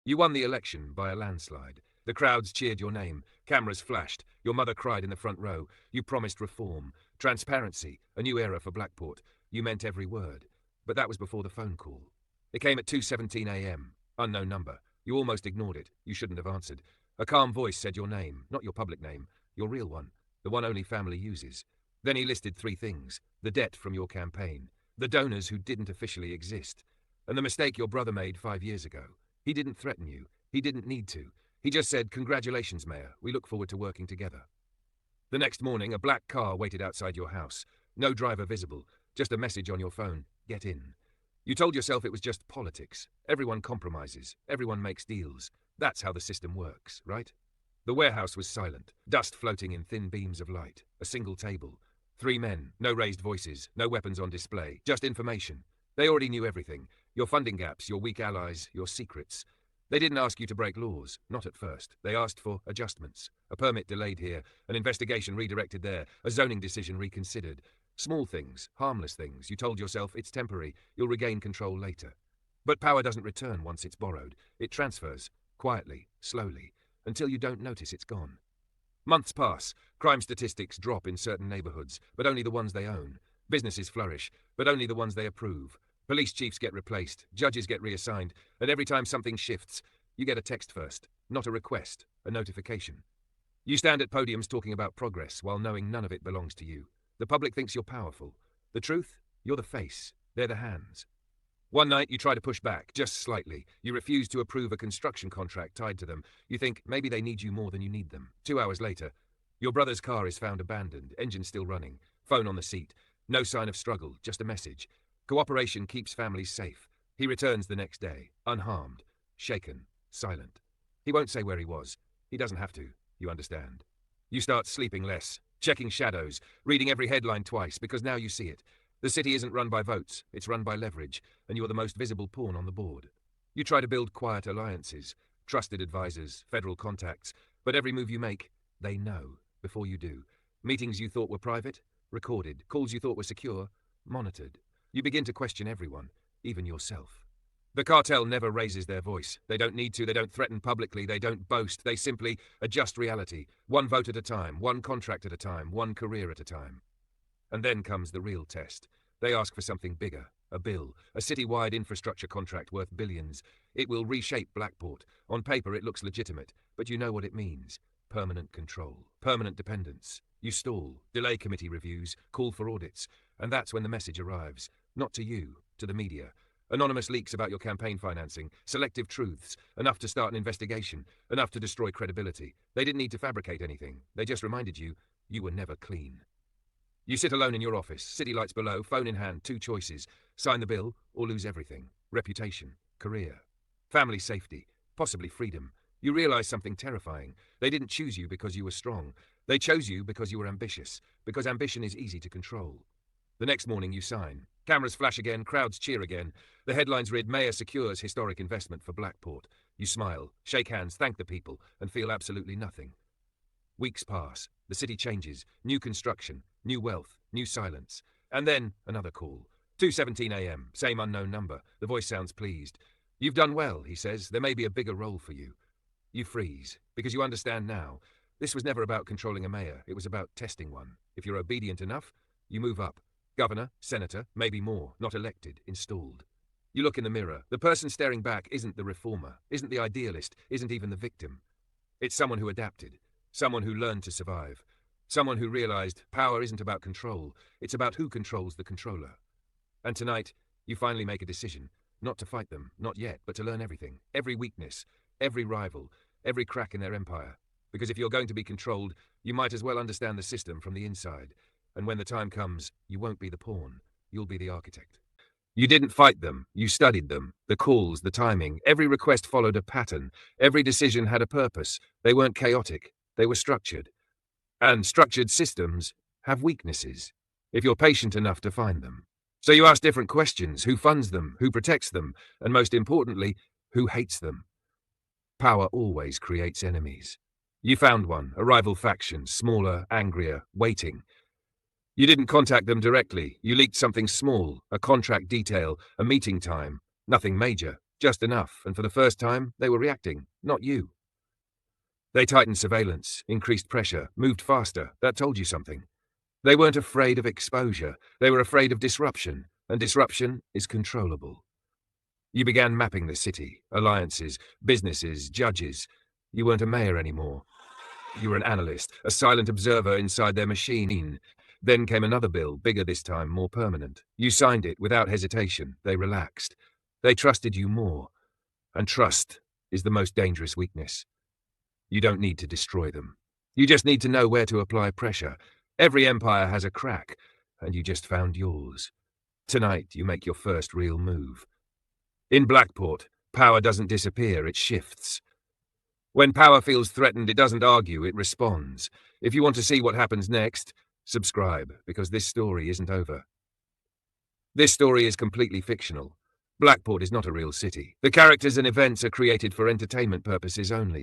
You won the election by a landslide. The crowds cheered your name. Cameras flashed. Your mother cried in the front row. You promised reform, transparency, a new era for Blackport. You meant every word. But that was before the phone call. It came at 2:17 a.m. Unknown number. You almost ignored it. You shouldn't have answered. A calm voice said your name, not your public name, your real one, the one only family uses. Then he listed three things: the debt from your campaign, the donors who didn't officially exist, and the mistake your brother made 5 years ago. He didn't threaten you. He didn't need to. He just said, "Congratulations, Mayor. We look forward to working together." The next morning, a black car waited outside your house. No driver visible. Just a message on your phone: "Get in." You told yourself it was just politics. Everyone compromises. Everyone makes deals. That's how the system works, right? The warehouse was silent. Dust floating in thin beams of light. A single table. Three men. No raised voices. No weapons on display. Just information. They already knew everything. Your funding gaps, your weak allies, your secrets. They didn't ask you to break laws. Not at first. They asked for adjustments. A permit delayed here. An investigation redirected there. A zoning decision reconsidered. Small things, harmless things. You told yourself it's temporary. You'll regain control later. But power doesn't return once it's borrowed. It transfers, quietly, slowly, until you don't notice it's gone. Months pass. Crime statistics drop in certain neighborhoods, but only the ones they own. Businesses flourish, but only the ones they approve. Police chiefs get replaced, judges get reassigned, and every time something shifts, you get a text first, not a request, a notification. You stand at podiums talking about progress while knowing none of it belongs to you. The public thinks you're powerful. The truth? You're the face. They're the hands. One night you try to push back, just slightly. You refuse to approve a construction contract tied to them. You think maybe they need you more than you need them. 2 hours later, your brother's car is found abandoned, engine still running, phone on the seat. No sign of struggle, just a message. Cooperation keeps families safe. He returns the next day, unharmed, shaken, silent. He won't say where he was. He doesn't have to, you understand. You start sleeping less, checking shadows, reading every headline twice, because now you see it. The city isn't run by votes, it's run by leverage, and you're the most visible pawn on the board. You try to build quiet alliances, trusted advisors, federal contacts, but every move you make, they know before you do. Meetings you thought were private, recorded. Calls you thought were secure, monitored. You begin to question everyone, even yourself. The cartel never raises their voice. They don't need to, they don't threaten publicly, they don't boast. They simply adjust reality, one vote at a time, one contract at a time, one career at a time. And then comes the real test. They ask for something bigger, a bill, a city-wide infrastructure contract worth billions. It will reshape Blackport. On paper it looks legitimate, but you know what it means. Permanent control, permanent dependence. You stall, delay committee reviews, call for audits, and that's when the message arrives. Not to you, to the media. Anonymous leaks about your campaign financing, selective truths, enough to start an investigation, enough to destroy credibility. They didn't need to fabricate anything. They just reminded you, you were never clean. You sit alone in your office, city lights below, phone in hand, two choices. Sign the bill or lose everything. Reputation, career, family safety, possibly freedom. You realize something terrifying. They didn't choose you because you were strong. They chose you because you were ambitious, because ambition is easy to control. The next morning you sign. Cameras flash again, crowds cheer again. The headlines read, "Mayor secures historic investment for Blackport." You smile, shake hands, thank the people, and feel absolutely nothing. Weeks pass. The city changes. New construction, new wealth, new silence. And then another call. 2:17 a.m., same unknown number. The voice sounds pleased. "You've done well," he says. "There may be a bigger role for you." You freeze, because you understand now. This was never about controlling a mayor. It was about testing one. If you're obedient enough, you move up. Governor, senator, maybe more, not elected, installed. You look in the mirror. The person staring back isn't the reformer, isn't the idealist, isn't even the victim. It's someone who adapted, someone who learned to survive, someone who realized power isn't about control, it's about who controls the controller. And tonight, you finally make a decision, not to fight them, not yet, but to learn everything, every weakness, every rival, every crack in their empire. Because if you're going to be controlled, you might as well understand the system from the inside. And when the time comes, you won't be the pawn, you'll be the architect. You didn't fight them, you studied them. The calls, the timing, every request followed a pattern. Every decision had a purpose. They weren't chaotic, they were structured. And structured systems have weaknesses, if you're patient enough to find them. So you ask different questions: who funds them, who protects them, and most importantly, who hates them? Power always creates enemies. You found one, a rival faction, smaller, angrier, waiting. You didn't contact them directly. You leaked something small, a contract detail, a meeting time. Nothing major, Just enough, and for the first time, they were reacting, not you. They tightened surveillance, increased pressure, moved faster. That told you something. They weren't afraid of exposure. They were afraid of disruption, and disruption is controllable. You began mapping the city, alliances, businesses, judges. You weren't a mayor anymore. You were an analyst, a silent observer inside their machine. Then came another bill, bigger this time, more permanent. You signed it without hesitation. They relaxed. They trusted you more. And trust is the most dangerous weakness. You don't need to destroy them. You just need to know where to apply pressure. Every empire has a crack, and you just found yours. Tonight, you make your first real move. In Blackport, power doesn't disappear, it shifts. When power feels threatened, it doesn't argue, it responds. If you want to see what happens next, subscribe, because this story isn't over. This story is completely fictional. Blackport is not a real city. The characters and events are created for entertainment purposes only.